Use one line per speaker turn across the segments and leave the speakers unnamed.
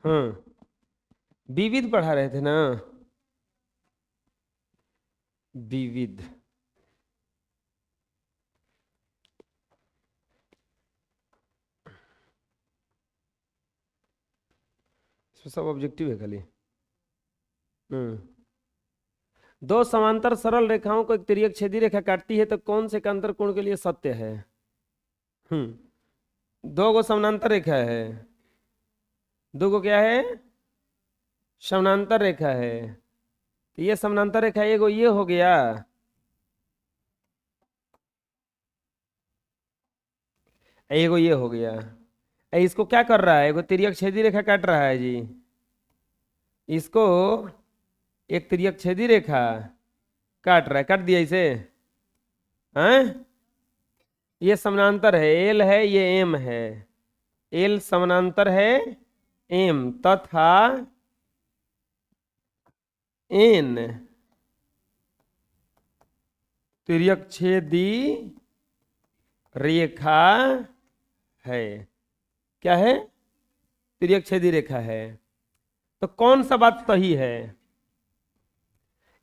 हाँ, विविध पढ़ा रहे थे ना। विविध, इसमें सब ऑब्जेक्टिव है खाली। हम्म। दो समांतर सरल रेखाओं को एक तिर्यक छेदी रेखा काटती है तो कौन से एकांतर कोण के लिए सत्य है? दो गो समानांतर रेखा है। दो गो क्या है? समानांतर रेखा है। तो ये समानांतर रेखा एगो ये हो गया, एगो ये हो गया। इसको क्या कर रहा है? एगो तिर्यक छेदी रेखा काट रहा है जी। इसको एक तिर्यक छेदी रेखा काट रहा है, काट दिया इसे। हैं? ये समानांतर है, एल है, ये एम है। एल समानांतर है एम तथा एन तिर्यक छेदी रेखा है। क्या है? तिर्यक छेदी रेखा है। तो कौन सा बात सही है?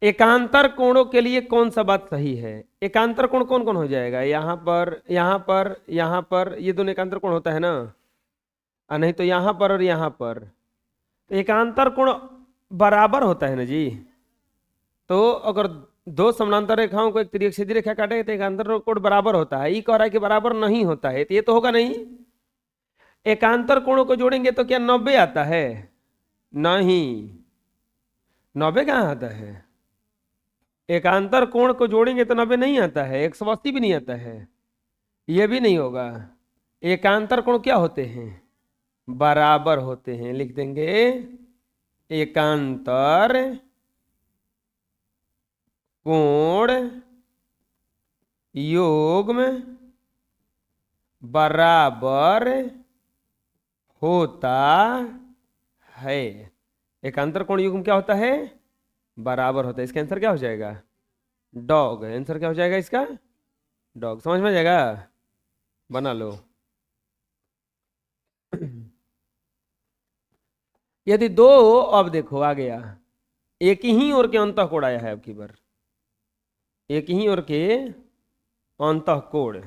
एकांतर कोणों के लिए कौन सा बात सही है? एकांतर कोण कौन कौन हो जाएगा? यहां पर, यहां पर, यहां पर, ये दोनों एकांतर कोण होता है ना। नहीं तो यहां पर और यहां पर। तो एकांतर कोण बराबर होता है ना जी। तो अगर दो समानांतर रेखाओं को एक तिर्यक सीधी रेखा काटे तो एकांतर कोण बराबर होता है। ये कह रहा है कि बराबर नहीं होता है, तो ये तो होगा नहीं। एकांतर कोणों को जोड़ेंगे तो क्या 90 आता है? नहीं, 90 कहाँ आता है? एकांतर कोण को जोड़ेंगे तो 90 नहीं आता है, 180 भी नहीं आता है, ये भी नहीं होगा। एकांतर कोण क्या होते हैं? बराबर होते हैं। लिख देंगे एकांतर कोण युग्म बराबर होता है। एकांतर कोण युग्म क्या होता है? बराबर होता है। इसका आंसर क्या हो जाएगा? डॉग। आंसर क्या हो जाएगा इसका? डॉग। समझ में आ जाएगा? बना लो। यदि दो, अब देखो आ गया, एक ही ओर के अंतःकोण आया है अब की बार। एक ही ओर के अंतःकोण।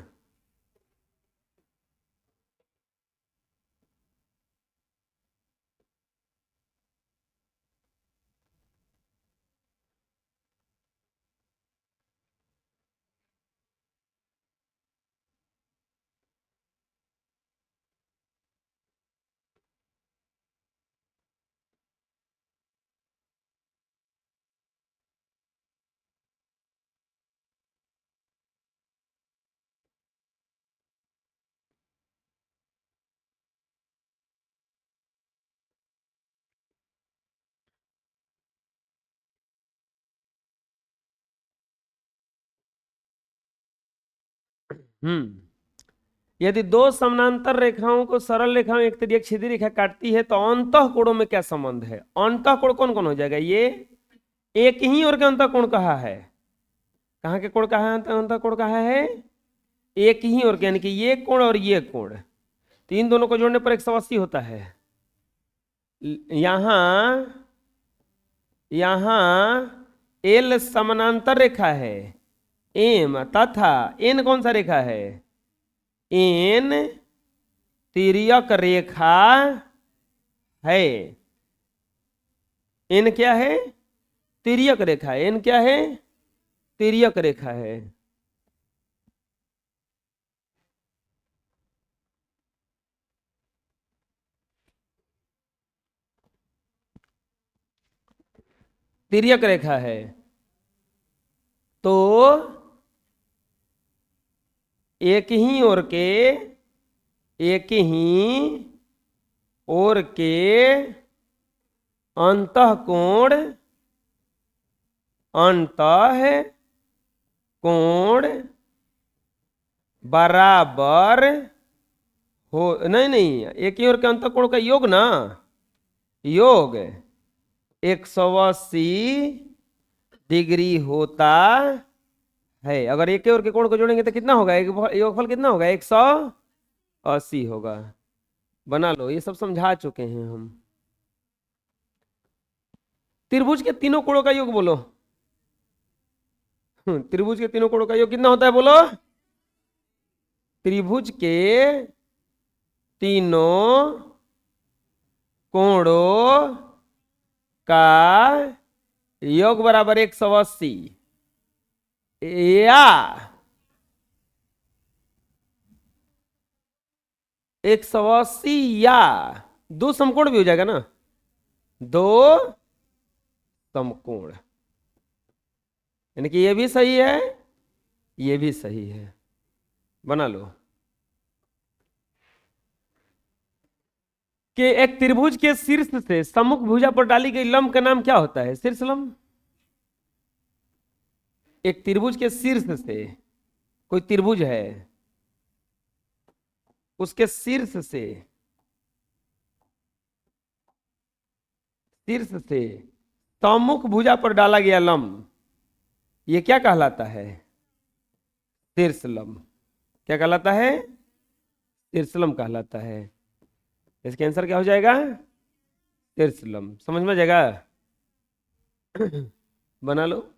यदि दो समानांतर रेखाओं को सरल रेखाओं एक तिर्यक सीधी रेखा काटती है तो अंतःकोणों में क्या संबंध है? अंतःकोण कौन कौन हो जाएगा? ये एक ही ओर का अंतःकोण कहा है। कहाँ के कोण कहा है? अंतःकोण कहा है एक ही ओर के, यानी कि ये कोण और ये कोण, तीन दोनों को जोड़ने पर 180 होता है। यहां यहां एल समानांतर रेखा है एम तथा एन कौन सा रेखा है? एन तिर्यक रेखा है। एन क्या है? तिर्यक रेखा है। एन क्या है? तिर्यक रेखा है। तिर्यक रेखा है तो एक ही ओर के, एक ही ओर के अंतःकोण, अंतःकोण बराबर हो, नहीं नहीं, एक ही ओर के अंतःकोण का योग ना, योग 180 डिग्री होता है। अगर एक ही ओर के कोण को जोड़ेंगे तो कितना होगा? एक योगफल कितना होगा? 180 होगा। बना लो, ये सब समझा चुके हैं हम। त्रिभुज के तीनों कोणों का योग बोलो। त्रिभुज के तीनों कोणों का योग कितना होता है बोलो। त्रिभुज के तीनों कोणों का योग बराबर 180 या 180 या दो समकोण भी हो जाएगा ना, दो समकोण, यानी कि ये भी सही है ये भी सही है। बना लो कि एक त्रिभुज के शीर्ष से सम्मुख भुजा पर डाली गई लंब का नाम क्या होता है? शीर्ष लंब। एक त्रिभुज के शीर्ष से, कोई त्रिभुज है, उसके शीर्ष से सम्मुख भुजा पर डाला गया लंब, ये क्या कहलाता है? शीर्ष लंब। क्या कहलाता है? शीर्ष लंब कहलाता है। इसका आंसर क्या हो जाएगा? शीर्ष लंब। समझ में जाएगा? बना लो।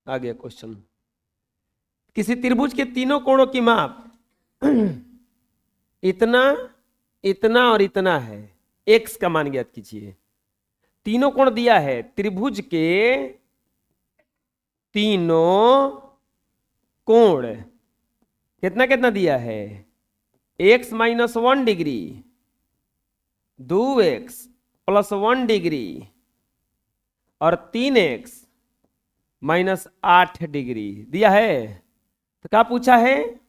आ गया क्वेश्चन। किसी त्रिभुज के तीनों कोणों की माप इतना, इतना और इतना है। एक्स का मान ज्ञात कीजिए। तीनों कोण दिया है, त्रिभुज के तीनों कोण कितना कितना दिया है? x - 1 डिग्री, 2x + 1 डिग्री और 3x - 8 डिग्री दिया है। तो क्या पूछा है?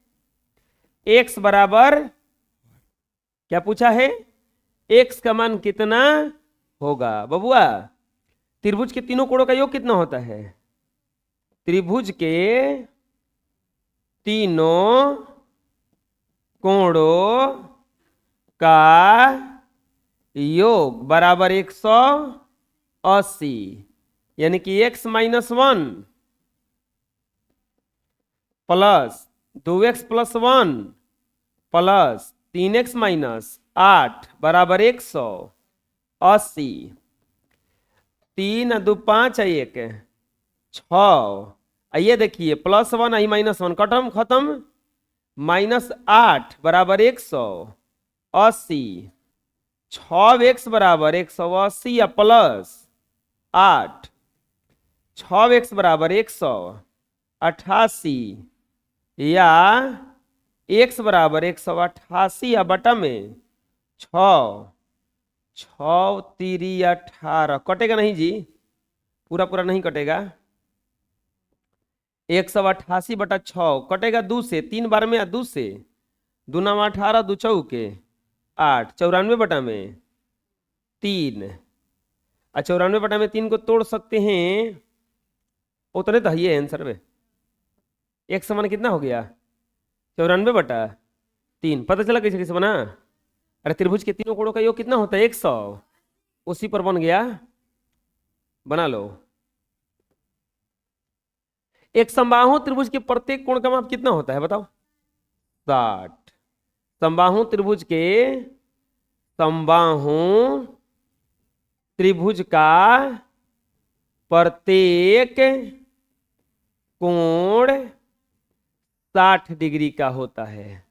x बराबर, क्या पूछा है? x का मान कितना होगा बबुआ? त्रिभुज के तीनों कोणों का योग कितना होता है? त्रिभुज के तीनों कोणों का योग बराबर 180, यानी कि x - 1 plus 2x + 1 plus 3x - 8 बराबर 180। 3 2 5 1 6। ये देखिए +1 आई -1 खत्म खत्म, -8 बराबर 180। 6x बराबर 180 या प्लस 8, 6x बराबर 188 या x बराबर 188 या बटा में 6, 6 3 18। कटेगा नहीं जी, पूरा पूरा नहीं कटेगा। 188 बटा 6 कटेगा 2 से, 3 बार में 2 से, 2 9 18, 2 चौके 8, 94 बटा में 3। 94 बटा में 3 को तोड़ सकते हैं, उतने तो ये आंसर में एक समान कितना हो गया? 94 बटा 3। पता चला कैसे कैसे बना? अरे त्रिभुज के तीनों कोणों का योग कितना होता है? 100। उसी पर बन गया। बना लो। एक समबाहु त्रिभुज के प्रत्येक कोण का माप कितना होता है बताओ? 60। समबाहु त्रिभुज के, समबाहु त्रिभुज का प्रत्येक कोण 60 डिग्री का होता है।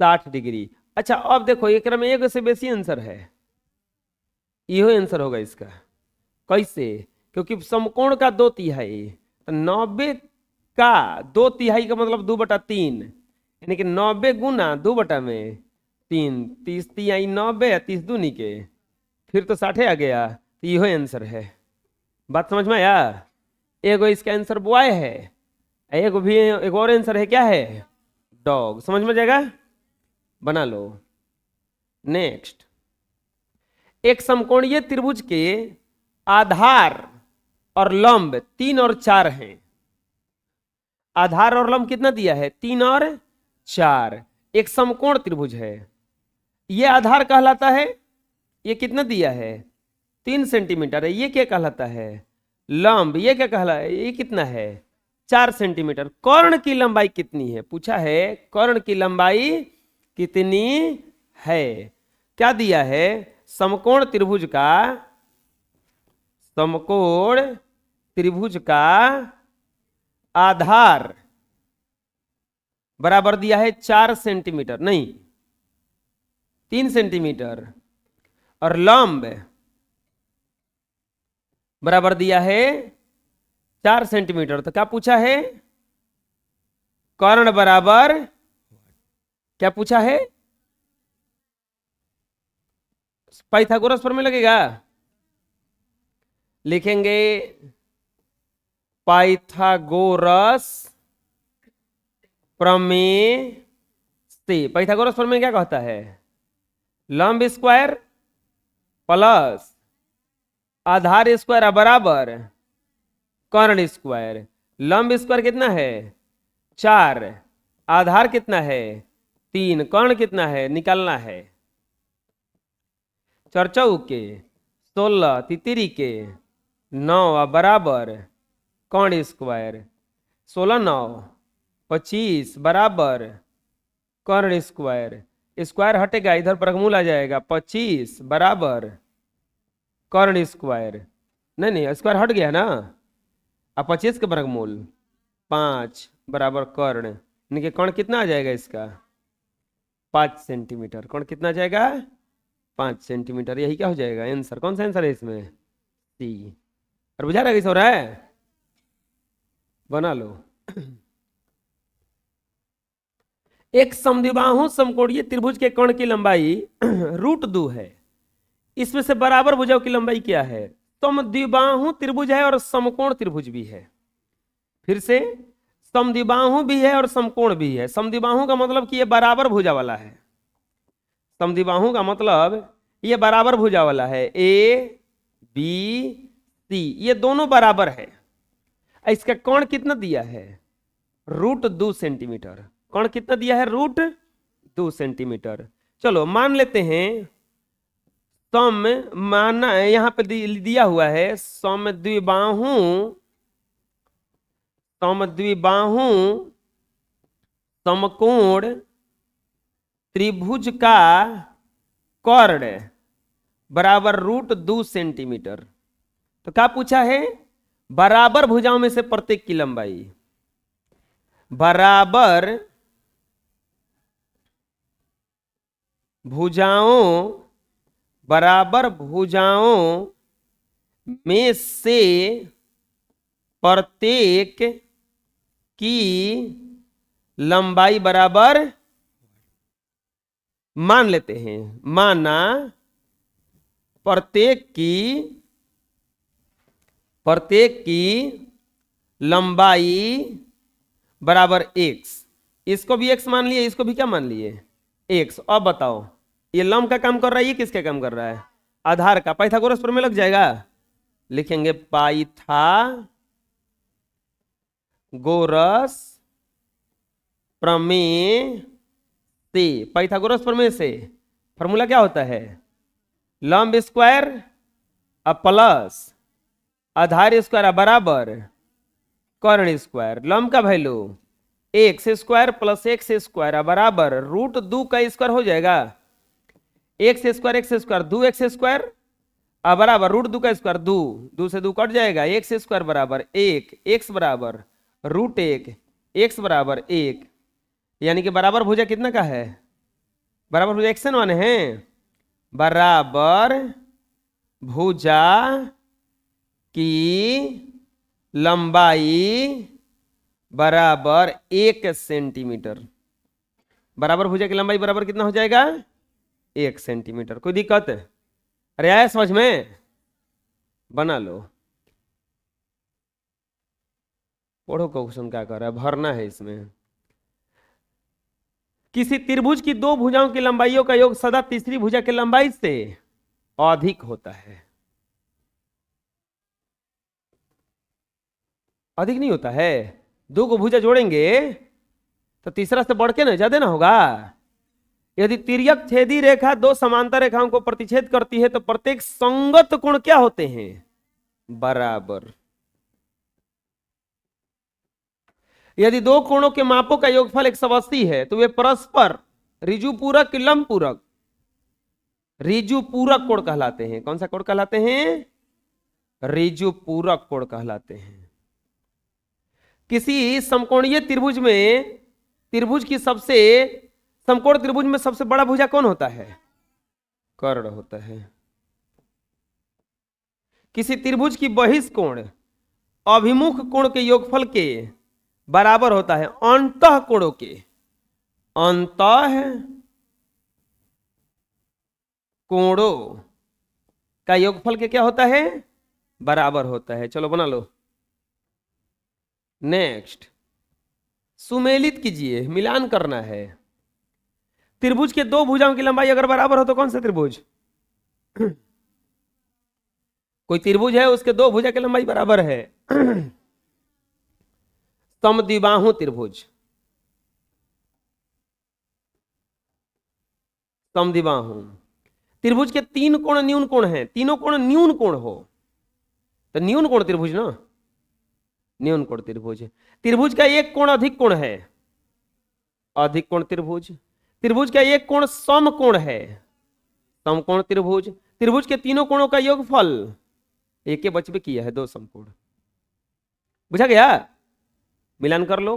60 डिग्री। अच्छा अब देखो, एक में एक से बेसी आंसर है, यही आंसर होगा इसका। कैसे? क्योंकि समकोण का 2/3, तो 90 का 2/3 का मतलब 2/3, यानी कि 90 गुना 2/3, 30 3 90, 30 दूनी के, फिर तो 60 आ गया। तो यही आंसर है। बात समझ में आया? एगो इसका आंसर बॉय है, एगो भी एक और आंसर है, क्या है? डॉग। समझ में जाएगा? बना लो। नेक्स्ट, एक समकोणीय त्रिभुज के आधार और लंब 3 और 4 हैं। आधार और लंब कितना दिया है? 3 और 4। एक समकोण त्रिभुज है। ये आधार कहलाता है। ये कितना दिया है? 3 सेंटीमीटर है। ये क्या कहलाता है? लंब। ये क्या कहलाता है? ये कितना है? 4 सेंटीमीटर। कर्ण की लंबाई कितनी है? पूछा है कर्ण की लंबाई कितनी है। क्या दिया है? समकोण त्रिभुज का आधार बराबर दिया है 4 सेंटीमीटर, नहीं 3 सेंटीमीटर, और लंब बराबर दिया है 4 सेंटीमीटर। तो क्या पूछा है? कर्ण बराबर क्या पूछा है? पाइथागोरस प्रमेय लगेगा, लिखेंगे पाइथागोरस प्रमेय से। पाइथागोरस प्रमेय क्या कहता है? लंब स्क्वायर प्लस आधार स्क्वायर बराबर कर्ण स्क्वायर। लंब स्क्वायर कितना है? 4, आधार कितना है? 3, कर्ण कितना है? निकालना है। 4 चौके 16, तितिरी के 9 बराबर कर्ण स्क्वायर। 16 9 25 बराबर कर्ण स्क्वायर। स्क्वायर हटेगा, इधर वर्गमूल आ जाएगा। 25 बराबर कर्ण स्क्वायर। नहीं स्क्वायर हट गया ना। अब 25 के वर्गमूल 5 बराबर कर्ण, यानी कि कर्ण कितना आ जाएगा इसका? 5 सेंटीमीटर। कर्ण कितना आ जाएगा? 5 सेंटीमीटर। यही क्या हो जाएगा आंसर? कौन सा आंसर है इसमें? सी। और बुझा रहा कैसे हो रहा है? बना लो। एक समद्विबाहु समकोणीय त्रिभुज के कर्ण की लंबाई √2 है। इसमें से बराबर भुजाओं की लंबाई क्या है? समद्विबाहु त्रिभुज है और समकोण त्रिभुज भी है। फिर से, समद्विबाहु भी है और समकोण भी है। समद्विबाहु का मतलब कि ये बराबर भुजा वाला है। समद्विबाहु का मतलब ये बराबर भुजा वाला है। ए बी सी ये दोनों बराबर है। इसका कोण कितना दिया है? √2 सेंटीमीटर। कोण कितना दिया है? √2 सेंटीमीटर। चलो मान लेते हैं सम, माना यहां पे दिया हुआ है समद्विबाहु समकोण त्रिभुज का कर्ण बराबर √2 सेंटीमीटर। तो क्या पूछा है? बराबर भुजाओं में से प्रत्येक की लंबाई। बराबर भुजाओं में से प्रत्येक की लंबाई बराबर, मान लेते हैं, माना प्रत्येक की लंबाई बराबर x। इसको भी x मान लिए, इसको भी क्या मान लिए? x। अब बताओ ये लंब का काम कर रहा है, ये किसका काम कर रहा है? आधार का। पाइथागोरस प्रमेय लग जाएगा, लिखेंगे पाइथागोरस प्रमेय से। पाइथागोरस प्रमेय से फॉर्मूला क्या होता है? लंब स्क्वायर प्लस आधार स्क्वायर बराबर कर्ण स्क्वायर। लंब का value x square plus x square बराबर √2 का स्क्वायर हो जाएगा। x स्क्वायर 2x स्क्वायर बराबर √2 का स्क्वायर 2 से 2 कट जाएगा। x स्क्वायर बराबर 1, x बराबर √1, x बराबर 1, यानी कि बराबर भुजा कितना का है? बराबर भुजा x माने हैं। बराबर भुजा की लंबाई बराबर 1 सेंटीमीटर। बराबर भुजा की लंबाई बराबर कितना हो जाएगा? 1 सेंटीमीटर। कोई दिक्कत? अरे आया समझ में? बना लो। पढ़ो क्वेश्चन क्या कर रहा है, भरना है इसमें। किसी त्रिभुज की 2 भुजाओं की लंबाइयों का योग सदा तीसरी भुजा की लंबाई से अधिक होता है। अधिक नहीं होता है। 2 को भुजा जोड़ेंगे तो तीसरा से बढ़ के ना ज्यादा ना होगा। यदि तिर्यक छेदी रेखा 2 समांतर रेखाओं को प्रतिच्छेद करती है तो प्रत्येक संगत कोण क्या होते हैं? बराबर। यदि 2 कोणों के मापों का योगफल 180 है तो वे परस्पर ऋजुपूरक लंबपूरक ऋजु पूरक कोण कहलाते हैं। कौन सा कोण कहलाते हैं? ऋजु पूरक कोण कहलाते हैं। किसी समकोणीय त्रिभुज में, त्रिभुज की सबसे, समकोण त्रिभुज में सबसे बड़ा भुजा कौन होता है? कर्ण होता है। किसी त्रिभुज की बहिष्कोण अभिमुख कोण के योगफल के बराबर होता है अंतः कोणों के, अंतः कोणों का योगफल के क्या होता है? बराबर होता है। चलो बना लो। नेक्स्ट, सुमेलित कीजिए, मिलान करना है। त्रिभुज के दो भुजाओं की लंबाई अगर बराबर हो तो कौन सा त्रिभुज? कोई त्रिभुज है, उसके दो भुजा की लंबाई बराबर है। समद्विबाहु त्रिभुज, समद्विबाहु त्रिभुज के तीन कोण न्यून कोण हैं, तीनों कोण न्यून कोण हो तो न्यून कोण त्रिभुज ना, न्यून कोण त्रिभुज। त्रिभुज का एक कोण अधिक कोण है, अधिक कोण त्रिभुज। त्रिभुज का एक कोण समकोण है, समकोण त्रिभुज। त्रिभुज के तीनों कोणों का योगफल, एक के बच भी किया है, दो समकोण। बुझा गया? मिलान कर लो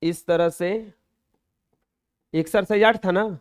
इस तरह से। एक्सरसाइज 8 था ना?